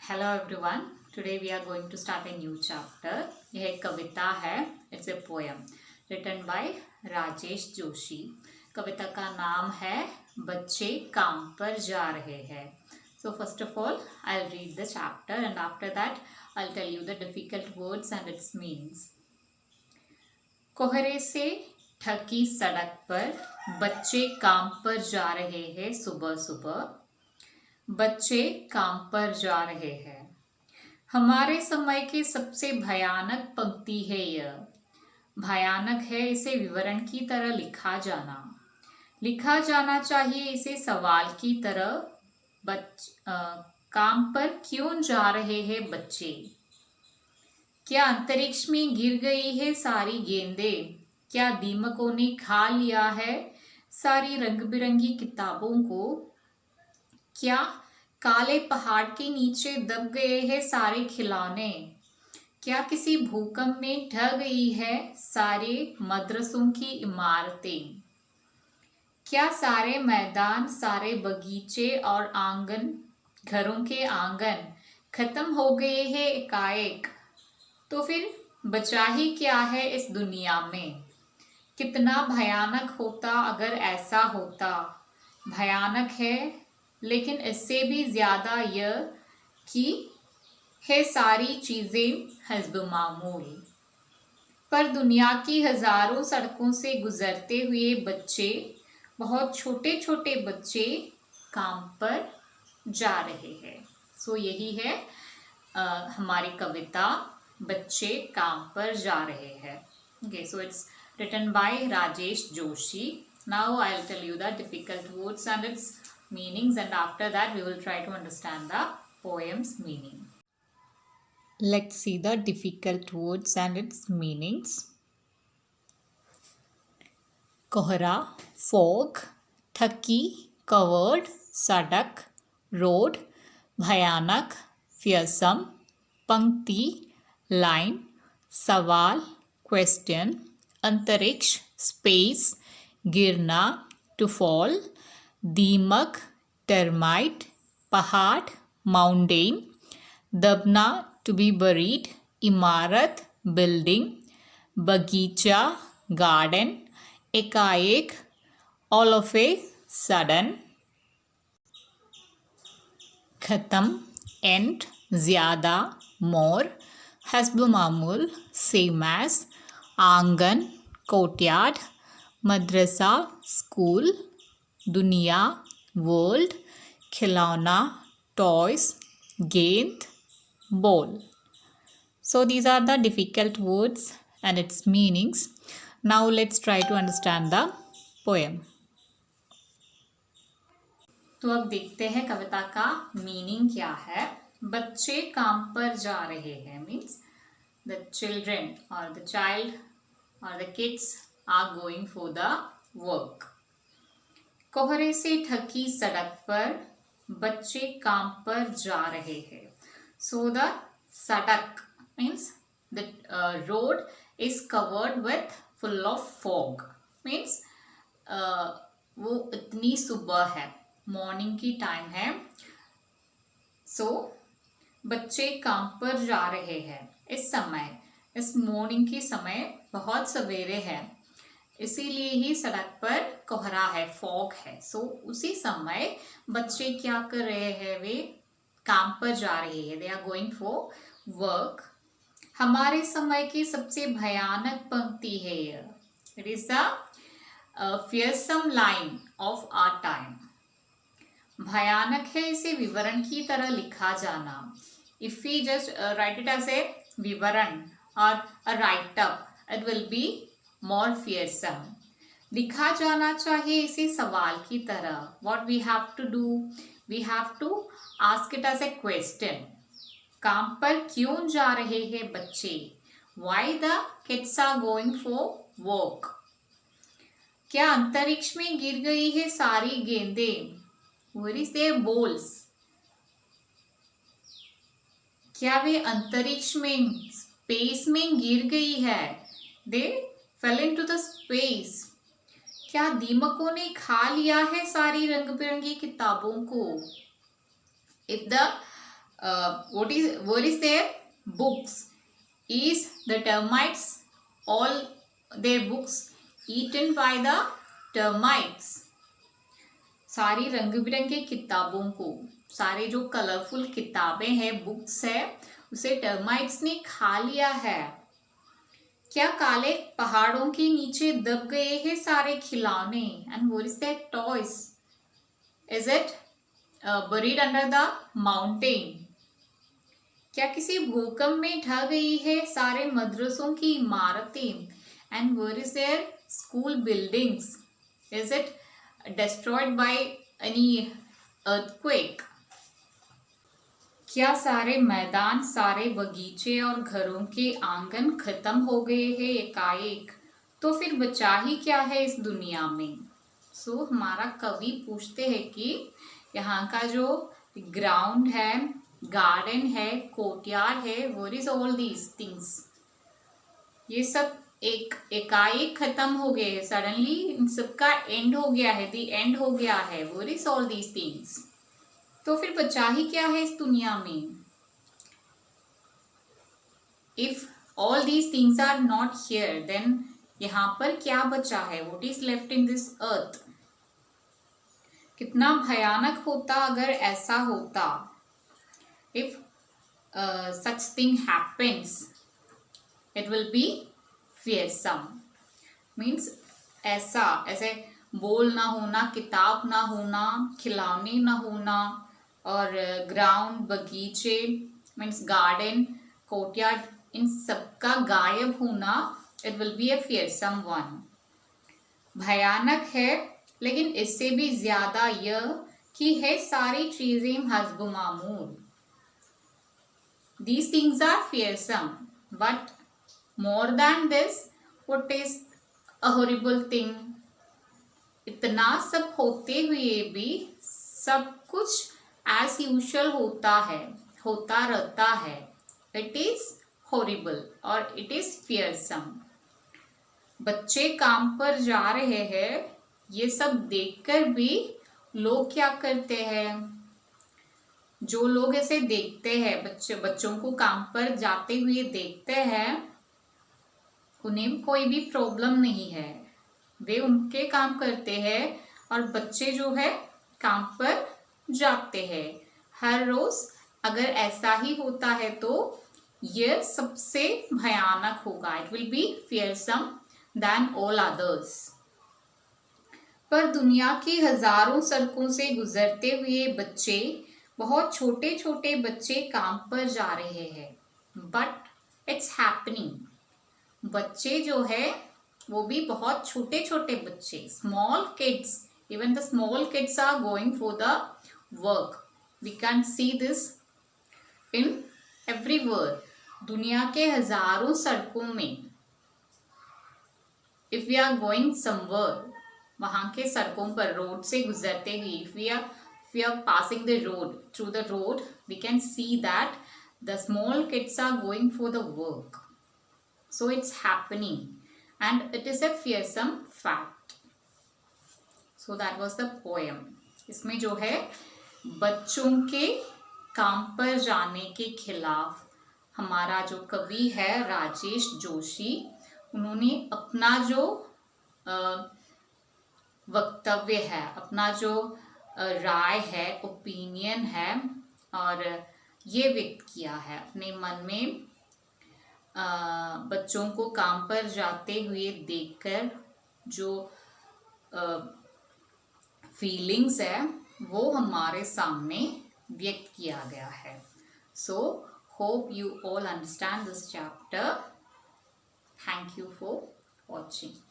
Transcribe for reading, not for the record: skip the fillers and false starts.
Hello everyone, today we are going to start a new chapter. यह एक कविता है, it's a poem written by Rajesh Joshi. कविता का नाम है बच्चे काम पर जा रहे हैं। So first of all I will read the chapter and after that I will tell you the difficult words and its meanings. कोहरे से ढकी सड़क पर बच्चे काम पर जा रहे हैं। सुबह सुबह बच्चे काम पर जा रहे हैं। हमारे समय की सबसे भयानक पंक्ति है यह। भयानक है इसे विवरण की तरह लिखा जाना चाहिए इसे सवाल की तरह। काम पर क्यों जा रहे हैं बच्चे? क्या अंतरिक्ष में गिर गई है सारी गेंदें? क्या दीमकों ने खा लिया है सारी रंग बिरंगी किताबों को? क्या काले पहाड़ के नीचे दब गए हैं सारे खिलौने? क्या किसी भूकंप में ढह गई है सारे मदरसों की इमारतें? क्या सारे मैदान, सारे बगीचे और आंगन, घरों के आंगन खत्म हो गए हैं एकाएक? तो फिर बचा ही क्या है इस दुनिया में? कितना भयानक होता अगर ऐसा होता। भयानक है लेकिन इससे भी ज़्यादा यह कि है सारी चीज़ें हस्ब मामूल। पर दुनिया की हज़ारों सड़कों से गुज़रते हुए बच्चे, बहुत छोटे छोटे बच्चे काम पर जा रहे हैं। सो यही है हमारी कविता, बच्चे काम पर जा रहे हैं। Okay, so it's written by Rajesh Joshi. Now I'll tell you the difficult words and its meanings, and after that we will try to understand the poem's meaning. Let's see the difficult words and its meanings. कोहरा, fog, थकी, covered, सड़क, road, भयानक, fearsome, पंक्ति, line, सवाल, question, अंतरिक्ष, space, गिरना, to fall, दीमक, termite, पहाड़, mountain, दबना, to be buried, इमारत, building, बगीचा, garden, एकाएक, all of a sudden, खत्म, end, ज़्यादा, more, हस्ब मामूल, same as, आंगन, कोर्टयार्ड, मदरसा, स्कूल, दुनिया, वर्ल्ड, खिलौना, टॉयज, गेंद, ball. So these are the difficult words and its meanings. Now let's try to understand the poem. तो अब देखते हैं कविता का मीनिंग क्या है। बच्चे काम पर जा रहे हैं means the children or the child or the kids are going for the work. कोहरे से ढकी सड़क पर बच्चे काम पर जा रहे हैं. So the सड़क means the road is covered with full of fog. Means वो इतनी सुबह है, मॉर्निंग की टाइम है. So बच्चे काम पर जा रहे हैं. इस समय, इस मॉर्निंग के समय बहुत सवेरे है, इसीलिए ही सड़क पर कोहरा है, फॉग है. सो उसी समय बच्चे क्या कर रहे हैं? वे काम पर जा रहे हैं. They are going for work. हमारे समय की सबसे भयानक पंक्ति है यह. It is the fearsome line of our time. भयानक है इसे विवरण की तरह लिखा जाना. If we just write it as a विवरण or a write up, it will be more fearsome. लिखा जाना चाहिए इसे सवाल की तरह. What we have to do? We have to ask it as a question. काम पर क्यों जा रहे हैं बच्चे? Why the kids are going for work? क्या अंतरिक्ष में गिर गई है सारी गेंदें? Where is their balls? क्या वे अंतरिक्ष में, स्पेस में गिर गई है? दे फेल इनटू द स्पेस. क्या दीमकों ने खा लिया है सारी रंग बिरंगी किताबों को? If the what is their books? Is the termites all their books eaten by the termites? सारी रंग बिरंगे किताबों को, सारे जो कलरफुल किताबें हैं, बुक्स है, उसे टर्माइट्स ने खा लिया है। क्या काले पहाड़ों के नीचे दब गए हैं सारे खिलौने? And what is that toys? Is it buried under the mountain? क्या किसी भूकंप में ढह गई है सारे मदरसों की इमारतें? And where is there school buildings? Is it destroyed by any earthquake? क्या सारे मैदान, सारे बगीचे और घरों के आंगन खत्म हो गए हैं एकाएक? तो फिर बचा ही क्या है इस दुनिया में? सो हमारा कवि पूछते हैं कि यहाँ का जो ग्राउंड है, गार्डन है, कोर्टयार्ड है, what is all these things? ये सब एकाएक खत्म हो गए, सडनली इन सबका एंड हो गया है, दी एंड हो गया है। What is all these things? तो फिर बचा ही क्या है इस दुनिया में? If all these things are not here, then यहाँ पर क्या बचा है? What is left in this earth? कितना भयानक होता अगर ऐसा होता। If such thing happens, it will be fearsome. Means ऐसे बोल ना होना, किताब ना होना, खिलौने ना होना, और ग्राउंड, बगीचे, मीन्स गार्डन, कोर्टयार्ड, इन सबका गायब होना, it will B A fearsome one. भयानक है, लेकिन इससे भी ज्यादा यह कि है सारी चीजें हस्ब मामूल। These things are fearsome, but more than this, what is a horrible thing? इतना सब होते हुए भी सब कुछ as usual होता है, होता रहता है। It is horrible और it is fearsome. बच्चे काम पर जा रहे हैं, ये सब देखकर भी लोग क्या करते हैं? जो लोग ऐसे देखते हैं, बच्चों को काम पर जाते हुए देखते हैं, उन्हें कोई भी प्रॉब्लम नहीं है, वे उनके काम करते हैं और बच्चे जो है काम पर जाते हैं हर रोज। अगर ऐसा ही होता है तो यह सबसे भयानक होगा। It will be fearsome than all others. पर दुनिया की हजारों सड़कों से गुजरते हुए बच्चे, बहुत छोटे छोटे बच्चे काम पर जा रहे हैं, बट इट्स हैपनिंग। बच्चे जो है वो भी बहुत छोटे छोटे बच्चे, small kids, even the small kids are going for the work. We can see this in everywhere, दुनिया के हजारों सड़कों में। If we are going somewhere, वहां के सड़कों पर रोड से गुजरते हुए, if we are passing the road, through the road, we can see that the small kids are going for the work. So it's happening and it is a fearsome fact. So that was the poem. इसमें जो है बच्चों के काम पर जाने के खिलाफ हमारा जो कवि है राजेश जोशी, उन्होंने अपना जो वक्तव्य है, अपना जो राय है, ओपिनियन है, और ये व्यक्त किया है अपने मन में। बच्चों को काम पर जाते हुए देखकर जो फीलिंग्स है वो हमारे सामने व्यक्त किया गया है। So hope you all understand this chapter. Thank you for watching.